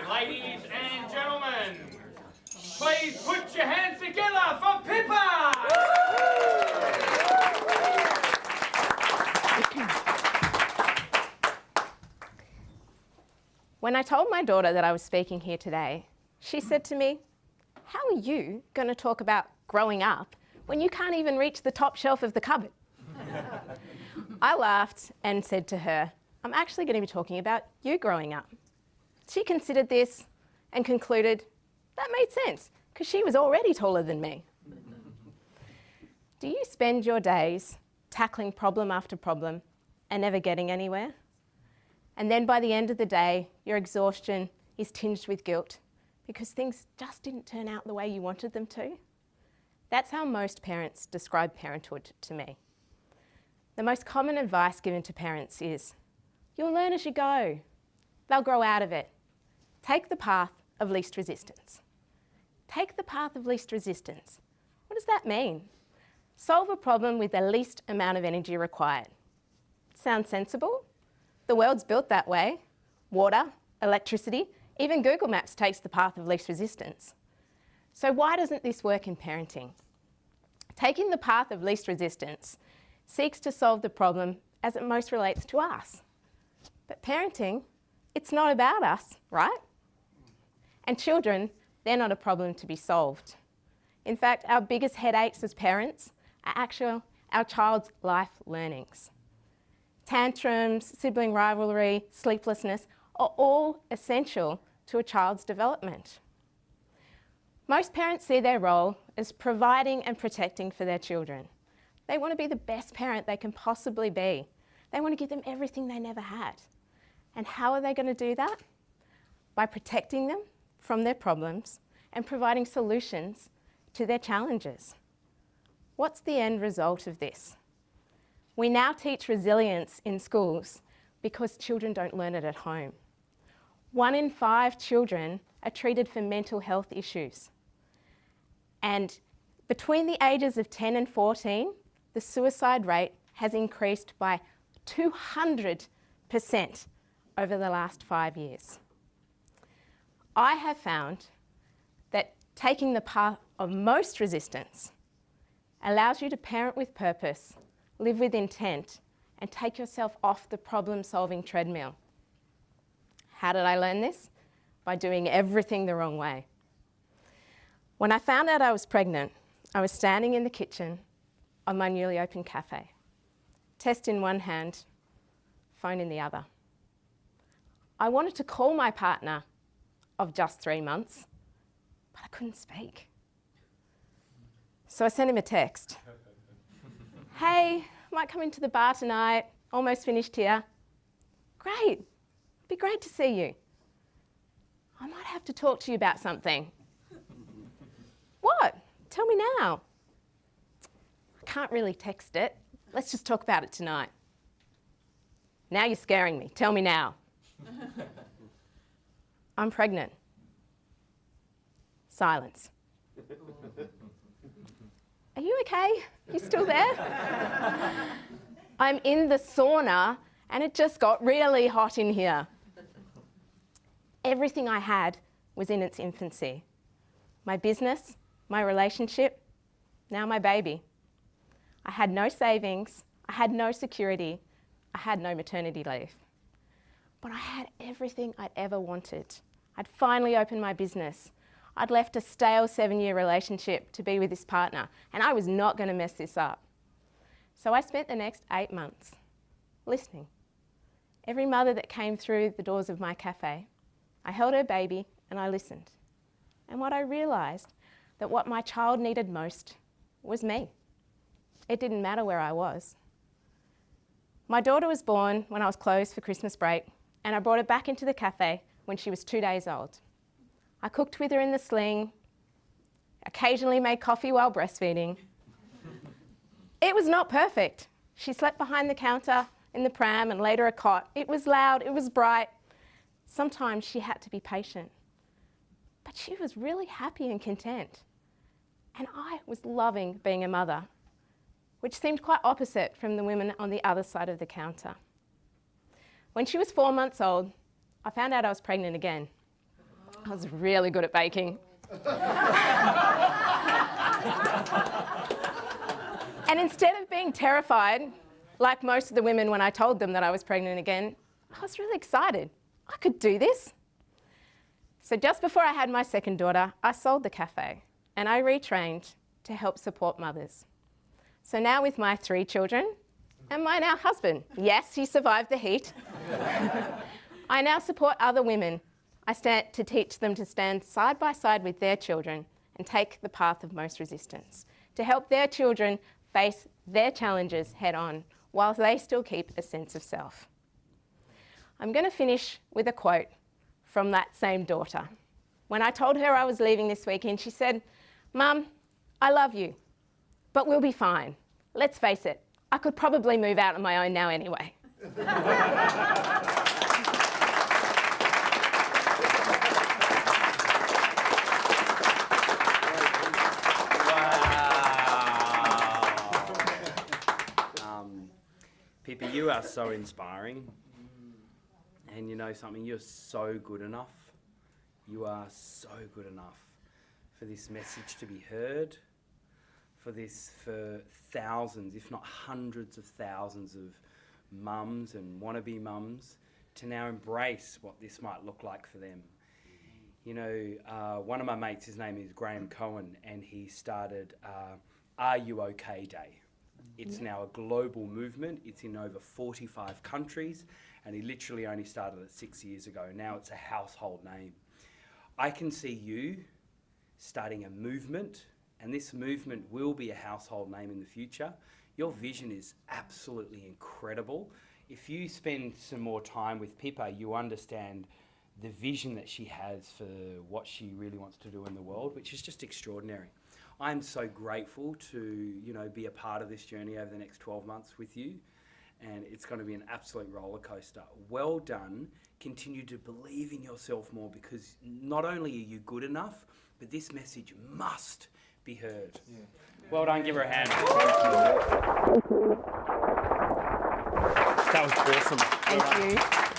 Ladies and gentlemen, please put your hands together for Pippa! When I told my daughter that I was speaking here today, she said to me, "How are you going to talk about growing up when you can't even reach the top shelf of the cupboard?" I laughed and said to her, "I'm actually going to be talking about you growing up." She considered this and concluded that made sense because she was already taller than me. Do you spend your days tackling problem after problem and never getting anywhere? And then by the end of the day, your exhaustion is tinged with guilt because things just didn't turn out the way you wanted them to? That's how most parents describe parenthood to me. The most common advice given to parents is, "You'll learn as you go. They'll grow out of it. Take the path of least resistance." Take the path of least resistance. What does that mean? Solve a problem with the least amount of energy required. Sounds sensible? The world's built that way. Water, electricity, even Google Maps takes the path of least resistance. So why doesn't this work in parenting? Taking the path of least resistance seeks to solve the problem as it most relates to us. But parenting, it's not about us, right? And children, they're not a problem to be solved. In fact, our biggest headaches as parents are actually our child's life learnings. Tantrums, sibling rivalry, sleeplessness are all essential to a child's development. Most parents see their role as providing and protecting for their children. They want to be the best parent they can possibly be. They want to give them everything they never had. And how are they going to do that? By protecting them from their problems and providing solutions to their challenges. What's the end result of this? We now teach resilience in schools because children don't learn it at home. 1 in 5 children are treated for mental health issues. And between the ages of 10 and 14, the suicide rate has increased by 200% over the last 5 years. I have found that taking the path of most resistance allows you to parent with purpose, live with intent, and take yourself off the problem-solving treadmill. How did I learn this? By doing everything the wrong way. When I found out I was pregnant, I was standing in the kitchen of my newly opened cafe, test in one hand, phone in the other. I wanted to call my partner of just 3 months, but I couldn't speak. So I sent him a text. "Hey, might come into the bar tonight, almost finished here." "Great, be great to see you." "I might have to talk to you about something." "What? Tell me now." "I can't really text it. Let's just talk about it tonight." "Now you're scaring me. Tell me now." "I'm pregnant." Silence. "Are you okay? You still there?" "I'm in the sauna and it just got really hot in here." Everything I had was in its infancy. My business, my relationship, now my baby. I had no savings, I had no security, I had no maternity leave. But I had everything I'd ever wanted. I'd finally opened my business. I'd left a stale 7-year relationship to be with this partner, and I was not going to mess this up. So I spent the next 8 months listening. Every mother that came through the doors of my cafe, I held her baby and I listened. And what I realised, that what my child needed most was me. It didn't matter where I was. My daughter was born when I was closed for Christmas break, and I brought her back into the cafe when she was 2 days old. I cooked with her in the sling, occasionally made coffee while breastfeeding. It was not perfect. She slept behind the counter in the pram and later a cot. It was loud, it was bright. Sometimes she had to be patient. But she was really happy and content. And I was loving being a mother, which seemed quite opposite from the women on the other side of the counter. When she was 4 months old, I found out I was pregnant again. I was really good at baking. And instead of being terrified, like most of the women when I told them that I was pregnant again, I was really excited. I could do this. So just before I had my second daughter, I sold the cafe and I retrained to help support mothers. So now with my 3 children and my now husband, yes, he survived the heat, I now support other women. I stand to teach them to stand side by side with their children and take the path of most resistance, to help their children face their challenges head on while they still keep a sense of self. I'm going to finish with a quote from that same daughter. When I told her I was leaving this weekend, she said, "Mum, I love you, but we'll be fine. Let's face it, I could probably move out on my own now anyway." Pippa, you are so inspiring. And you know something, you're so good enough. You are so good enough for this message to be heard, for thousands, if not hundreds of thousands of mums and wannabe mums to now embrace what this might look like for them. You know, one of my mates, his name is Graham Cohen, and he started Are You OK Day. It's now a global movement. It's in over 45 countries, and he literally only started it 6 years ago. Now it's a household name. I can see you starting a movement, and this movement will be a household name in the future. Your vision is absolutely incredible. If you spend some more time with Pippa, you understand the vision that she has for what she really wants to do in the world, which is just extraordinary. I'm so grateful to, be a part of this journey over the next 12 months with you, and it's going to be an absolute roller coaster. Well done. Continue to believe in yourself more, because not only are you good enough, but this message must be heard. Yeah. Well done. Give her a hand. Thank you. That was awesome. Thank you.